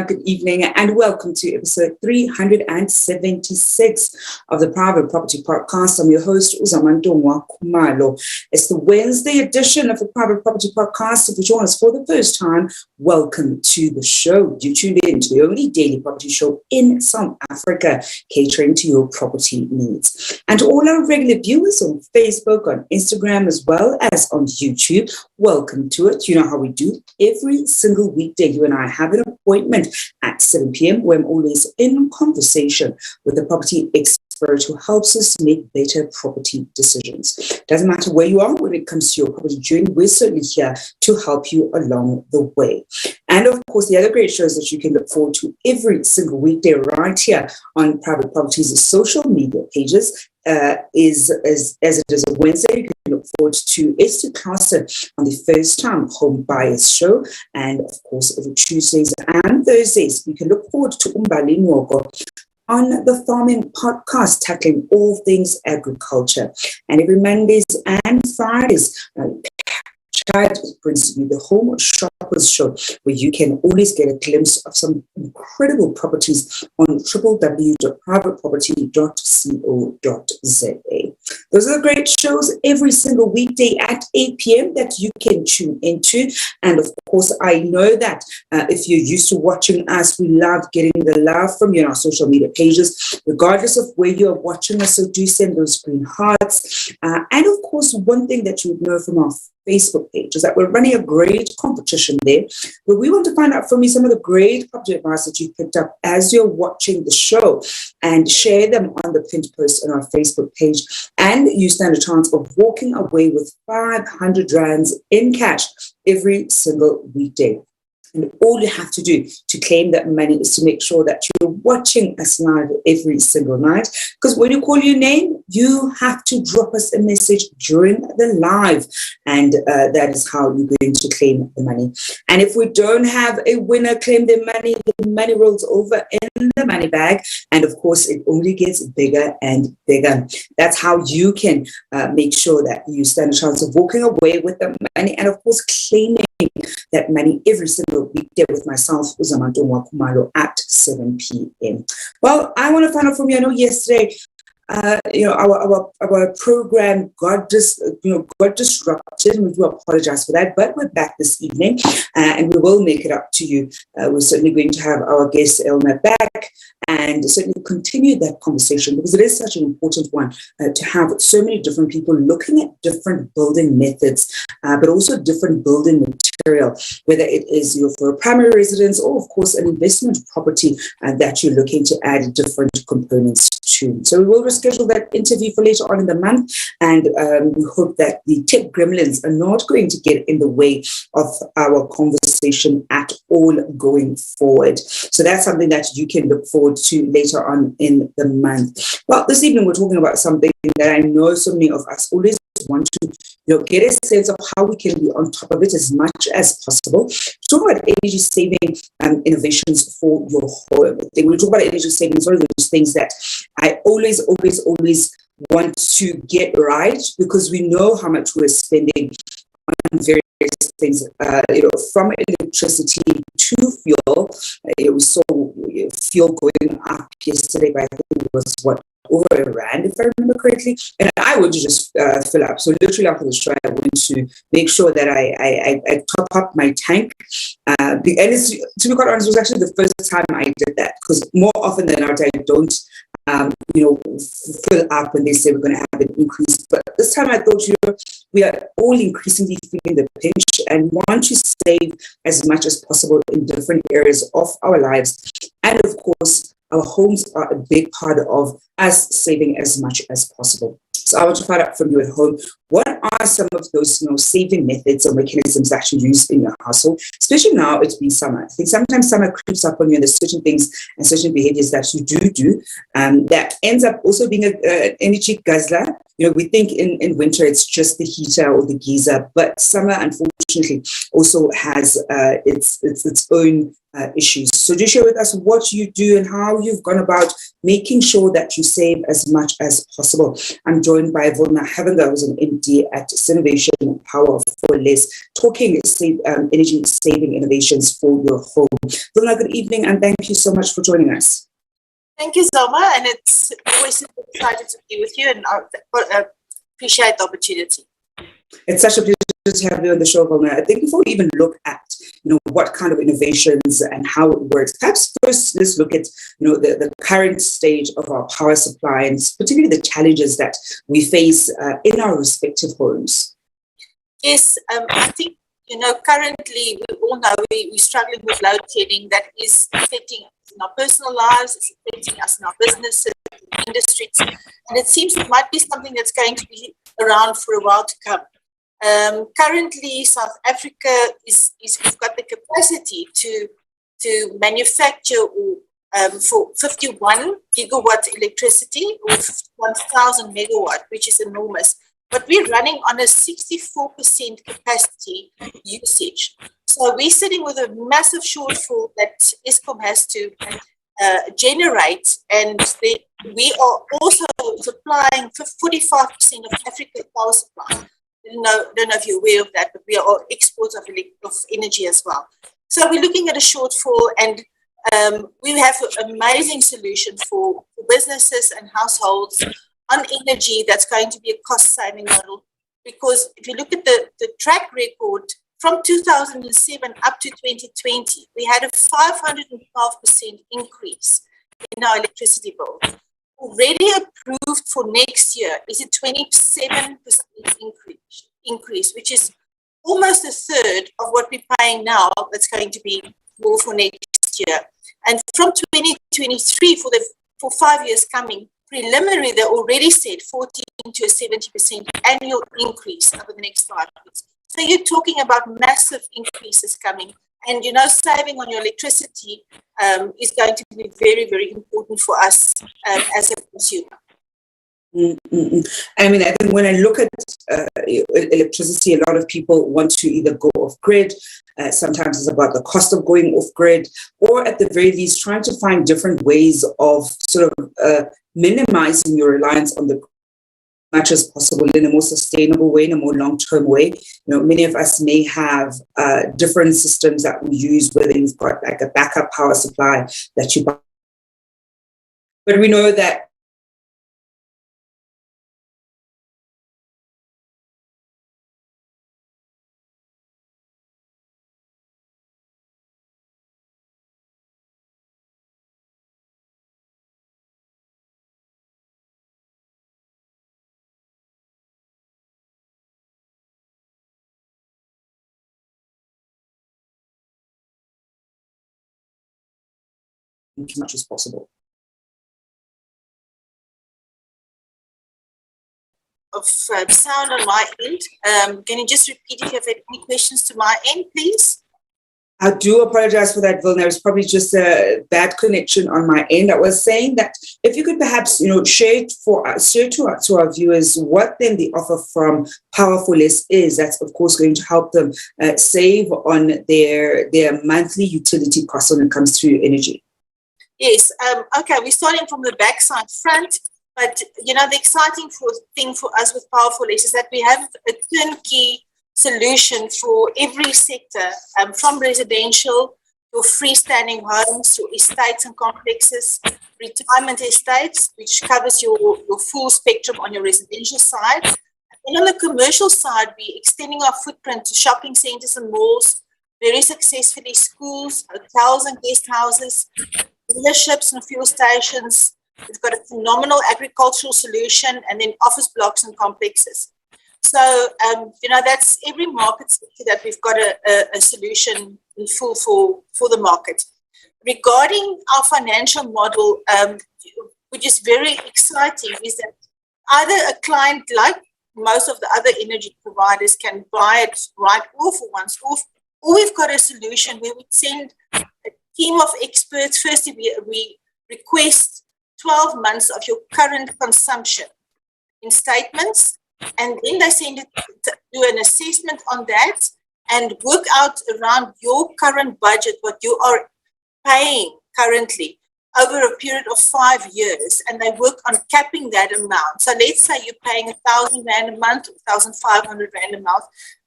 Good evening and welcome to episode 376 of the Private Property Podcast. I'm your host, Zamantungwa Kumalo. It's the Wednesday edition of the Private Property Podcast. If you join us for the first time, welcome to the show. You tuned in to the only daily property show in South Africa, catering to your property needs. And to all our regular viewers on Facebook, on Instagram, as well as on YouTube, welcome to it. You know how we do. Every single weekday, you and I have an appointment at 7 p.m. where I'm always in conversation with a property expert who helps us make better property decisions. Doesn't matter where you are when it comes to your property journey, we're certainly here to help you along the way. And of course, the other great shows that you can look forward to every single weekday right here on Private Properties' social media pages is as it is a Wednesday. You can look forward to Esther Carson on the First Time Home Buyers Show. And of course, every Tuesdays and Thursdays, you can look forward to Umbali Nwogo on the Farming Podcast, tackling all things agriculture. And every Mondays and Fridays, Chad brings you the Home Shoppers Show, where you can always get a glimpse of some incredible properties on www.privateproperty.co.za. Those are the great shows every single weekday at 8 p.m. that you can tune into. And of course, I know that if you're used to watching us, we love getting the love from you on our social media pages, regardless of where you're watching us. So do send those green hearts. And of course, one thing that you would know from our Facebook page is that we're running a great competition there where we want to find out from you some of the great property advice that you picked up as you're watching the show and share them on the pinned post on our Facebook page. And you stand a chance of walking away with 500 rands in cash every single weekday. And all you have to do to claim that money is to make sure that you're watching us live every single night. Because when you call your name, you have to drop us a message during the live. And that is how you're going to claim the money. And if we don't have a winner claim the money rolls over in the money bag. And of course, it only gets bigger and bigger. That's how you can make sure that you stand a chance of walking away with the money and, of course, claiming that money every single weekday with myself, Zamantungwa Kumalo, at 7 p.m. Well, I want to find out from you. I know yesterday, our program got disrupted, and we do apologize for that. But we're back this evening, and we will make it up to you. We're certainly going to have our guest Elna back, and certainly continue that conversation because it is such an important one to have so many different people looking at different building methods, but also different building material, whether it is for a primary residence or, of course, an investment property that you're looking to add different components to. So we will reschedule that interview for later on in the month, and we hope that the tech gremlins are not going to get in the way of our conversation at all going forward. So that's something that you can look forward to later on in the month. Well, this evening we're talking about something that I know so many of us always want to get a sense of how we can be on top of it as much as possible. Talk about energy saving innovations for your home. When we talk about energy saving, it's one of those things that I always want to get right, because we know how much we're spending on various things, from electricity to fuel. We saw fuel going up yesterday by, I think it was over R1, if I remember correctly. And I would just fill up. So literally after the show, I went to make sure that I top up my tank. And it's, to be quite honest, it was actually the first time I did that, because more often than not, I don't fill up when they say we're going to have an increase. But this time I thought, we are all increasingly feeling the pinch and want to save as much as possible in different areas of our lives. And of course, our homes are a big part of us saving as much as possible. So I want to find out from you at home, what are some of those saving methods or mechanisms that you use in your household, especially now it's been summer. I think sometimes summer creeps up on you, and there's certain things and certain behaviors that you do that ends up also being an energy guzzler. We think in winter it's just the heater or the geyser, but summer unfortunately also has its own issues. So do share with us what you do and how you've gone about making sure that you save as much as possible. I'm joined by Wilna, who's an MD at Innovation Power for Less, talking energy saving innovations for your home. Wilna, good evening, and thank you so much for joining us. Thank you, Zoma, and it's always excited to be with you, and I appreciate the opportunity. It's such a pleasure to have you on the show, Wilna. I think before we even look at what kind of innovations and how it works, perhaps first let's look at the current stage of our power supply, and particularly the challenges that we face in our respective homes. Yes, I think currently we all know we're struggling with load shedding that is affecting us in our personal lives, it's affecting us in our businesses, industries, and it seems it might be something that's going to be around for a while to come. Currently, South Africa is got the capacity to manufacture for 51 gigawatt electricity, or 1,000 megawatt, which is enormous. But we're running on a 64% capacity usage. So we're sitting with a massive shortfall that Eskom has to generate, and we are also supplying 45% of Africa's power supply. I don't know if you're aware of that, but we are exporters of energy as well. So we're looking at a shortfall, and we have an amazing solution for businesses and households on energy that's going to be a cost-saving model. Because if you look at the track record from 2007 up to 2020, we had a 512% increase in our electricity bill. Already approved for next year is a 27% increase, which is almost a third of what we're paying now. That's going to be more for next year. And from 2023, for 5 years coming, preliminary, they already said 14 to a 70% annual increase over the next 5 years. So you're talking about massive increases coming. And, saving on your electricity is going to be very, very important for us as a consumer. I mean, I think when I look at electricity, a lot of people want to either go off grid. Sometimes it's about the cost of going off grid, or at the very least, trying to find different ways of sort of minimizing your reliance on the much as possible in a more sustainable way, in a more long-term way. Many of us may have different systems that we use, whether you've got like a backup power supply that you buy. But we know that as much as possible. Of sound on my end. Can you just repeat if you have any questions to my end, please? I do apologize for that, Wilna. It's probably just a bad connection on my end. I was saying that if you could perhaps, share to our viewers what then the offer from Power for Less is. That's of course going to help them save on their monthly utility costs when it comes to energy. Yes. Okay. We're starting from the backside front. But, the exciting thing for us with Powerful Less is that we have a turnkey solution for every sector, from residential to freestanding homes to estates and complexes, retirement estates, which covers your full spectrum on your residential side. And on the commercial side, we're extending our footprint to shopping centers and malls, very successfully schools, hotels and guest houses, dealerships and fuel stations. We've got a phenomenal agricultural solution, and then office blocks and complexes. So, that's every market sector that we've got a solution in full for the market. Regarding our financial model, which is very exciting, is that either a client, like most of the other energy providers, can buy it right off or once off, or we've got a solution where we send a team of experts. Firstly, we request 12 months of your current consumption in statements, and then they send it to do an assessment on that and work out around your current budget, what you are paying currently over a period of 5 years, and they work on capping that amount. So let's say you're paying 1,000 Rand a month, 1,500 Rand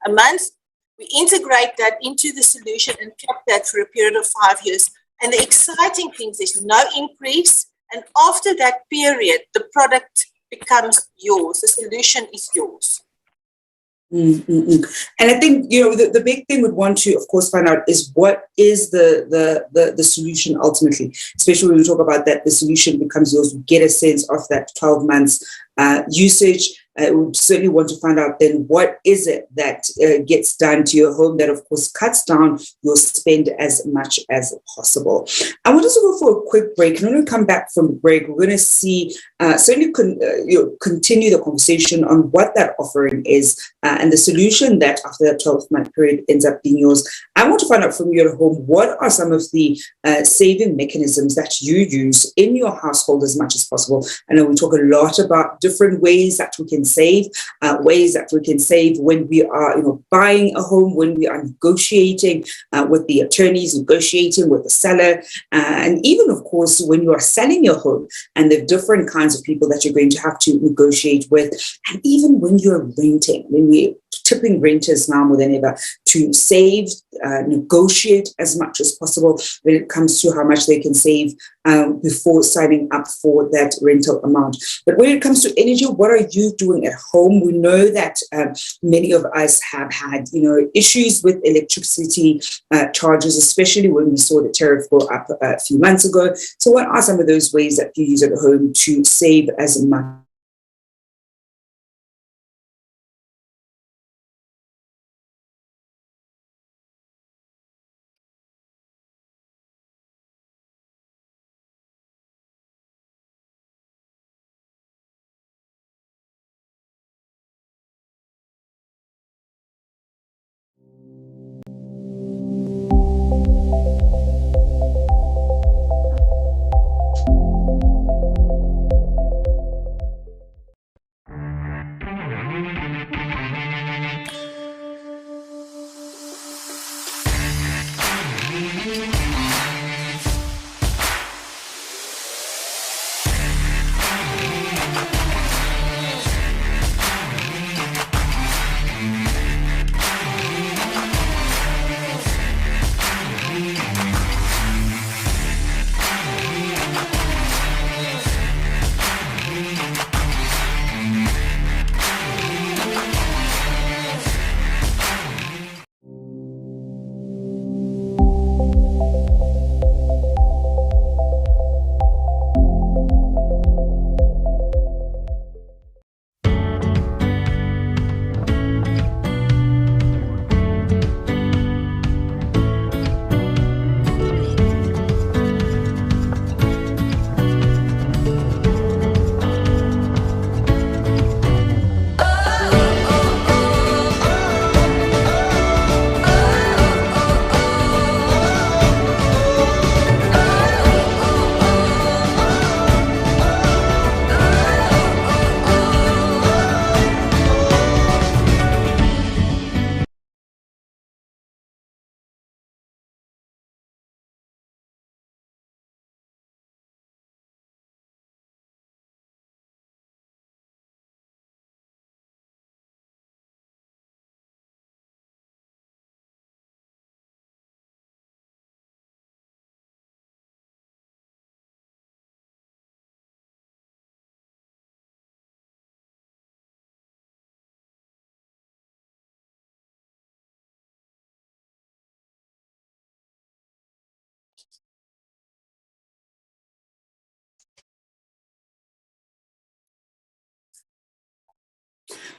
a month. We integrate that into the solution and cap that for a period of 5 years. And the exciting thing is there's no increase. And after that period, the product becomes yours. The solution is yours. And I think, the big thing we'd want to, of course, find out is what is the solution ultimately, especially when we talk about that the solution becomes yours. We get a sense of that 12 months usage. We would certainly want to find out then what is it that gets done to your home that, of course, cuts down your spend as much as possible. I want us to go for a quick break. And when we come back from the break, we're going to see, certainly continue the conversation on what that offering is and the solution that after that 12-month period ends up being yours. I want to find out from you at home, what are some of the saving mechanisms that you use in your household as much as possible? I know we talk a lot about different ways that we can save, when we are buying a home, when we are negotiating with the attorneys, negotiating with the seller, and even, of course, when you are selling your home and the different kinds of people that you're going to have to negotiate with, and even when you're renting, when we're tipping renters now more than ever to save, negotiate as much as possible when it comes to how much they can save before signing up for that rental amount. But when it comes to energy, what are you doing at home? We know that many of us have had, issues with electricity charges, especially when we saw the tariff go up a few months ago. So what are some of those ways that you use at home to save as much?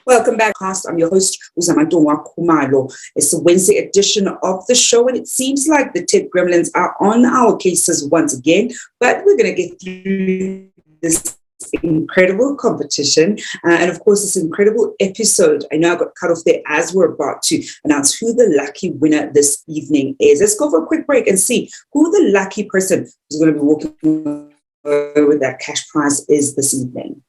Welcome back, cast. I'm your host, Zamantungwa Kumalo. It's the Wednesday edition of the show, and it seems like the tech gremlins are on our cases once again, but we're going to get through this incredible competition and of course this incredible episode. I know I got cut off there as we're about to announce who the lucky winner this evening is. Let's go for a quick break and see who the lucky person who's going to be walking with that cash prize is this evening.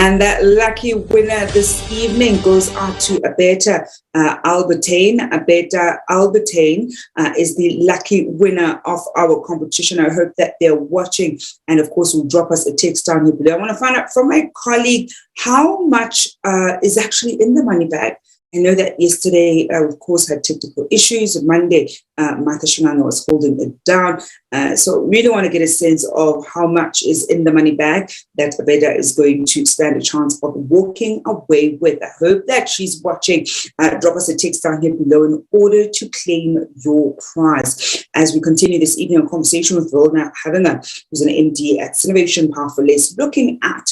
And that lucky winner this evening goes out to Havenha Albertine. Havenha Albertine is the lucky winner of our competition. I hope that they're watching and, of course, will drop us a text down here below. I want to find out from my colleague how much is actually in the money bag. I know that yesterday, of course, had technical issues. On Monday, Martha Shinano was holding it down. So really want to get a sense of how much is in the money bag that Havenha is going to stand a chance of walking away with. I hope that she's watching. Drop us a text down here below in order to claim your prize. As we continue this evening, a conversation with Wilna, Havenha, who's an MD at Innovation Power for Less, looking at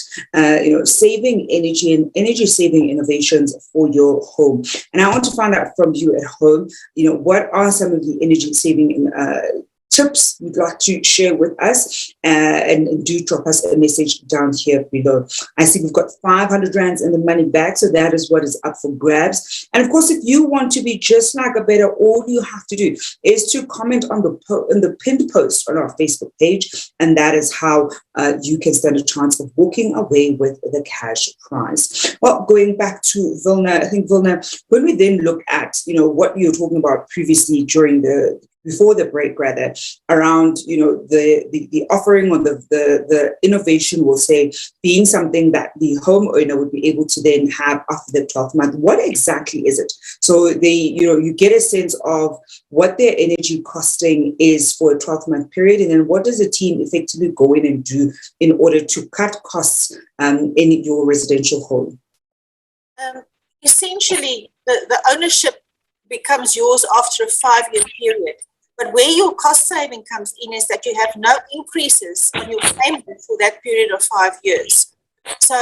saving energy and energy-saving innovations for your home. And I want to find out from you at home, what are some of the energy-saving tips you'd like to share with us, and do drop us a message down here below. I see we've got 500 rands in the money bag, so that is what is up for grabs. And of course, if you want to be just like Havenha, all you have to do is to comment on the pinned post on our Facebook page, and that is how you can stand a chance of walking away with the cash prize. Well, going back to Wilna, I think Wilna, when we then look at what you were talking about previously before the break, rather, around the offering or the innovation, we'll say, being something that the homeowner would be able to then have after the 12th month. What exactly is it? So you get a sense of what their energy costing is for a 12-month period, and then what does the team effectively go in and do in order to cut costs in your residential home? Essentially, the ownership becomes yours after a 5-year period. But where your cost saving comes in is that you have no increases on your payment for that period of 5 years. So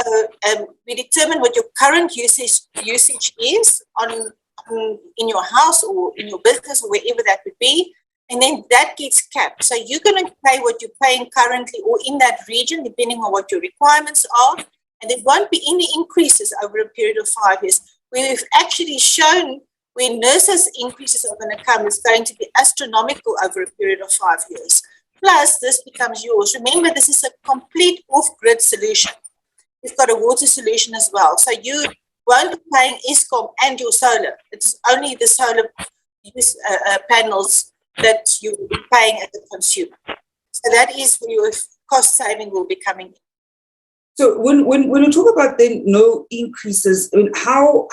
we determine what your current usage is in your house or in your business or wherever that would be, and then that gets capped. So you're going to pay what you're paying currently or in that region, depending on what your requirements are, and there won't be any increases over a period of 5 years. We've actually shown when nurses' increases are going to come, it's going to be astronomical over a period of 5 years. Plus, this becomes yours. Remember, this is a complete off-grid solution. We've got a water solution as well. So you won't be paying Eskom and your solar. It's only the solar panels that you will be paying as a consumer. So that is where your cost saving will be coming in. So when we talk about then no increases, I mean, how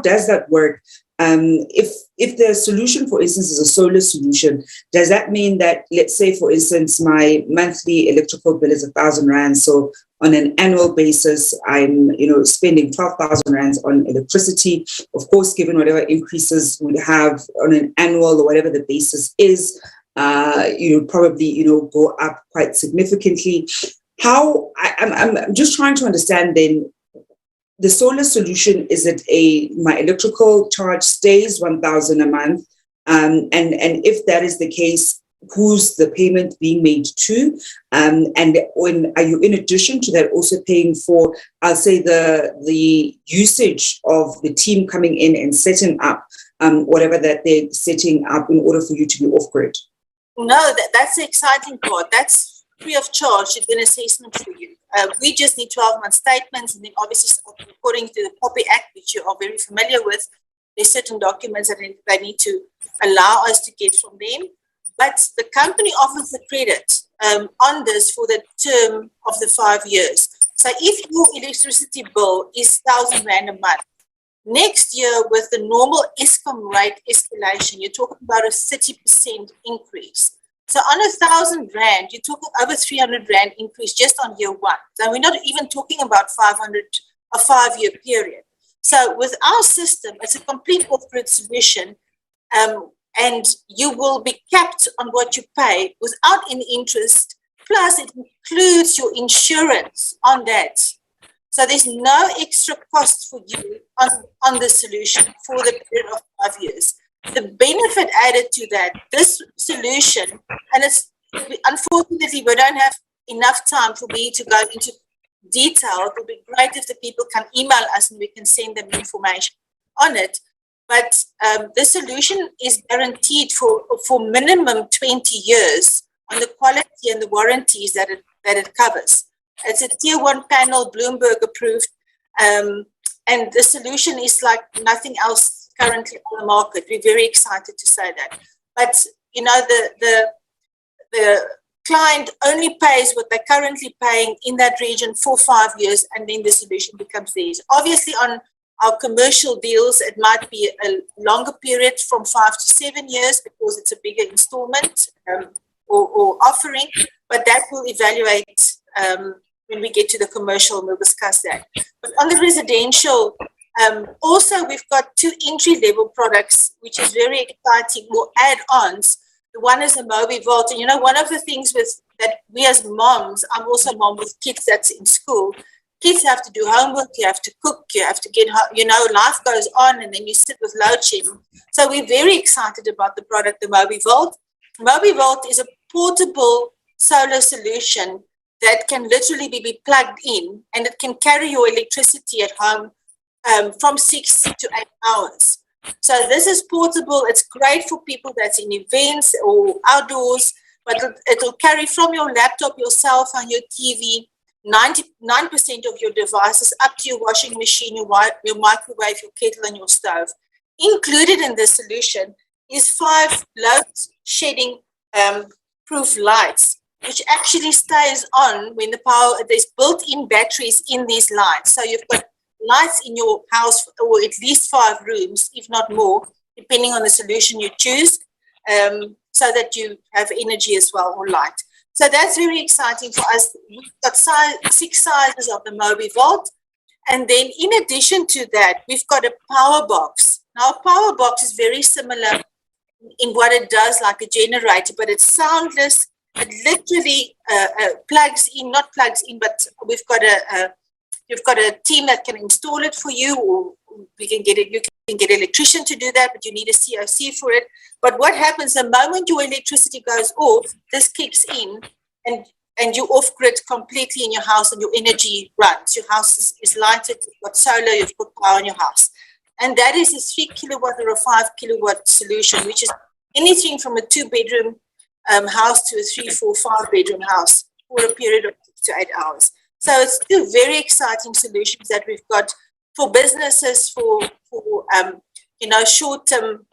does that work? If the solution, for instance, is a solar solution, does that mean that, let's say, for instance, my monthly electrical bill is 1,000 rand, so on an annual basis, I'm spending 12,000 rands on electricity. Of course, given whatever increases we have on an annual or whatever the basis is, probably go up quite significantly. I'm just trying to understand then. The solar solution, is it my electrical charge stays 1,000 a month? And if that is the case, who's the payment being made to? And are you, in addition to that, also paying for, I'll say, the usage of the team coming in and setting up whatever that they're setting up in order for you to be off-grid? No, that's the exciting part. That's free of charge. It's an assessment for you. We just need 12-month statements, and then obviously, according to the POPI Act, which you are very familiar with, there's certain documents that they need to allow us to get from them. but the company offers the credit on this for the term of the 5 years. So if your electricity bill is 1,000 Rand a month, next year with the normal Eskom rate escalation, you're talking about a 30% increase. So on 1,000 Rand, you're talking over 300 Rand increase just on year one. So we're not even talking about 500, a 5-year period. So with our system, it's a complete off-grid solution, and you will be capped on what you pay without any interest. Plus, it includes your insurance on that. So there's no extra cost for you on the solution for the period of 5 years. The benefit added to that, this solution, and it's unfortunately we don't have enough time for me to go into detail. It would be great if the people can email us and we can send them information on it. But the solution is guaranteed for minimum 20 years on the quality and the warranties that it covers. It's a tier 1 panel, Bloomberg approved, and the solution is like nothing else currently on the market. We're very excited to say that. But you know, the client only pays what they're currently paying in that region for 5 years, and then the solution becomes theirs. Obviously, on our commercial deals, it might be a longer period from 5 to 7 years because it's a bigger installment or offering, but that will evaluate when we get to the commercial, and we'll discuss that. But on the residential, also we've got 2 entry-level products, which is very exciting, more add-ons. The one is a MobiVault, and you know, one of the things with that we as moms, I'm also a mom with kids that's in school, kids have to do homework, you have to cook, you have to get, you know, life goes on, and then you sit with load shedding. So we're very excited about the product, the MobiVault. MobiVault is a portable solar solution that can literally be plugged in, and it can carry your electricity at home from 6 to 8 hours. So this is portable. It's great for people that's in events or outdoors, but it'll carry from your laptop, your cell phone, your TV, 99% of your devices up to your washing machine, your microwave, your kettle, and your stove. Included in this solution is 5 load shedding proof lights, which actually stays on when the power, there's built-in batteries in these lights. So you've got lights in your house, or at least 5 rooms, if not more, depending on the solution you choose, so that you have energy as well, or light. So that's very exciting for us. We've got 6 sizes of the MobiVault. And then in addition to that, we've got a power box. Now, a power box is very similar in what it does, like a generator, but it's soundless. It literally plugs in, not plugs in, but we've got you've got a team that can install it for you, or we can get it. You can get an electrician to do that, but you need a COC for it. But what happens the moment your electricity goes off, this kicks in, and you're off grid completely in your house, and your energy runs. Your house is lighted, you've got solar, you've got power in your house. And that is a 3 kilowatt or a 5 kilowatt solution, which is anything from a 2-bedroom house to a 3, 4, 5-bedroom house for a period of 6 to 8 hours. So it's 2 very exciting solutions that we've got for businesses, for you know, short-term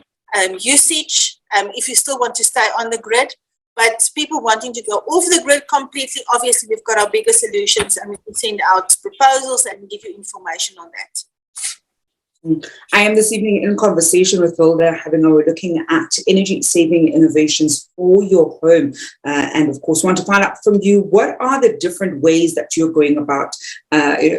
usage, if you still want to stay on the grid. But people wanting to go off the grid completely, obviously we've got our bigger solutions, and we can send out proposals and give you information on that. I am this evening in conversation with Wilna Havenha. We're looking at energy saving innovations for your home, and of course want to find out from you, what are the different ways that you're going about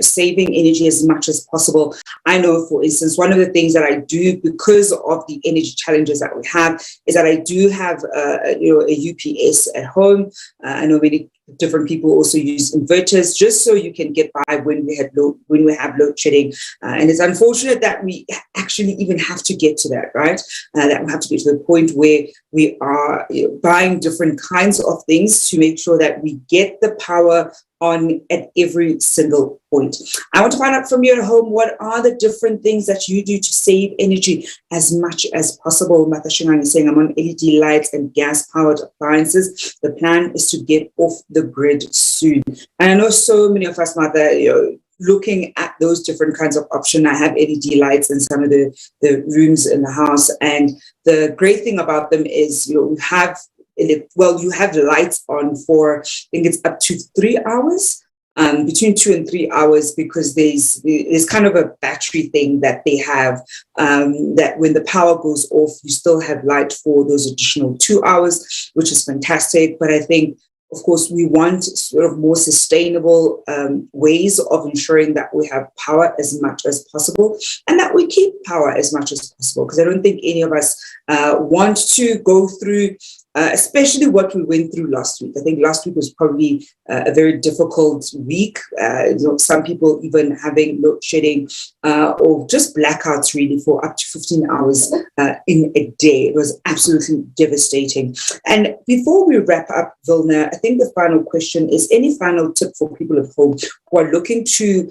saving energy as much as possible. I know, for instance, one of the things that I do because of the energy challenges that we have is that I do have a UPS at home. I know many different people also use inverters just so you can get by when we have load shedding, and it's unfortunate that we actually even have to get to that, right? That we have to get to the point where we are buying different kinds of things to make sure that we get the power on at every single point. I want to find out from you at home, what are the different things that you do to save energy as much as possible? Matashingan is saying, I'm on LED lights and gas-powered appliances. The plan is to get off the grid soon. And I know so many of us, Mother, looking at those different kinds of options. I have LED lights in some of the rooms in the house. And the great thing about them is, we have you have lights on for, I think it's up to 3 hours. Between 2 and 3 hours, because there's kind of a battery thing that they have, that when the power goes off, you still have light for those additional 2 hours, which is fantastic. But I think, of course, we want sort of more sustainable ways of ensuring that we have power as much as possible, and that we keep power as much as possible, because I don't think any of us want to go through especially what we went through last week. I think last week was probably a very difficult week. Some people even having load shedding or just blackouts really for up to 15 hours in a day. It was absolutely devastating. And before we wrap up, Wilna, I think the final question is, any final tip for people at home who are looking to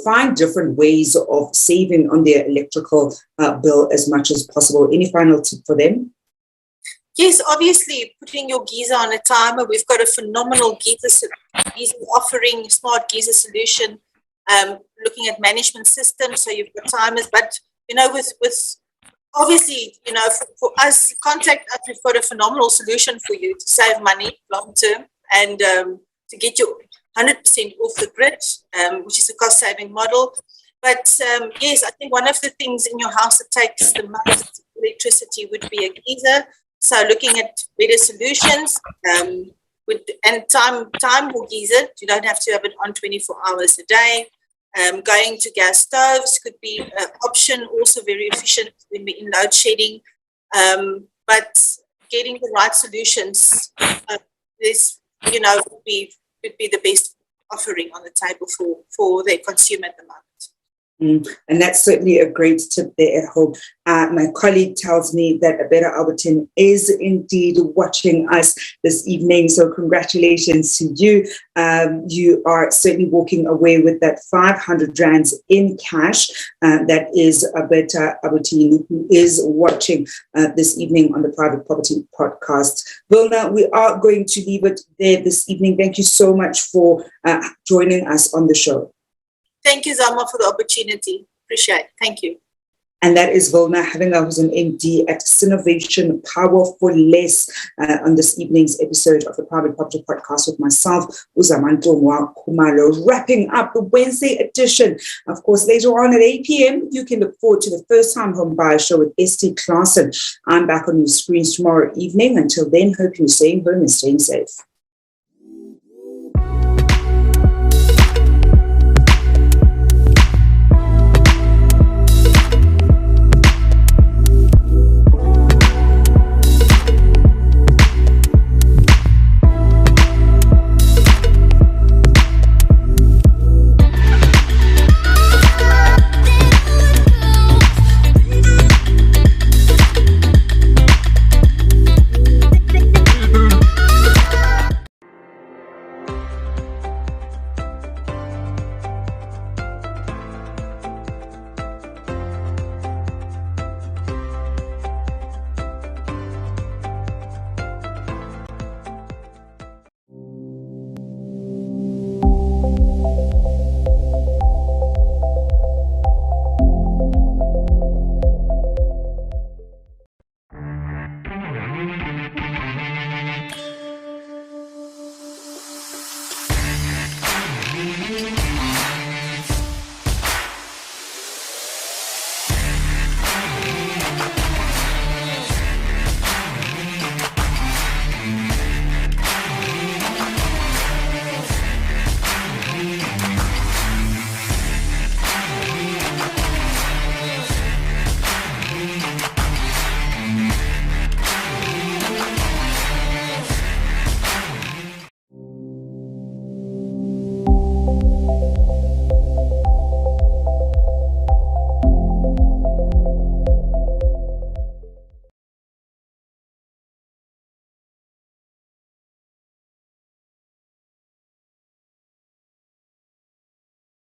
find different ways of saving on their electrical bill as much as possible? Any final tip for them? Yes, obviously, putting your geyser on a timer. We've got a phenomenal geyser offering, smart geyser solution, looking at management systems. So you've got timers, but, with obviously, for us, contact us. We've got a phenomenal solution for you to save money long term and to get you 100% off the grid, which is a cost-saving model. But yes, I think one of the things in your house that takes the most electricity would be a geyser. So looking at better solutions and time will geyser. You don't have to have it on 24 hours a day. Going to gas stoves could be an option, also very efficient when we're in load shedding. But getting the right solutions would be the best offering on the table for the consumer at the moment. And that's certainly a great tip there at home. My colleague tells me that a better Albertine is indeed watching us this evening. So congratulations to you. You are certainly walking away with that 500 rands in cash. That is a better Albertine who is watching this evening on the Private Property Podcast. Wilna, we are going to leave it there this evening. Thank you so much for joining us on the show. Thank you, Zama, for the opportunity. Appreciate it. Thank you. And that is Wilna Havenha, who's an MD at Synovation Power for Less, on this evening's episode of the Private Property Podcast with myself, Zamantungwa, Kumalo, wrapping up the Wednesday edition. Of course, later on at 8 p.m., you can look forward to the First Time Home Buyer Show with ST Claassen. I'm back on your screens tomorrow evening. Until then, hope you're staying home and staying safe.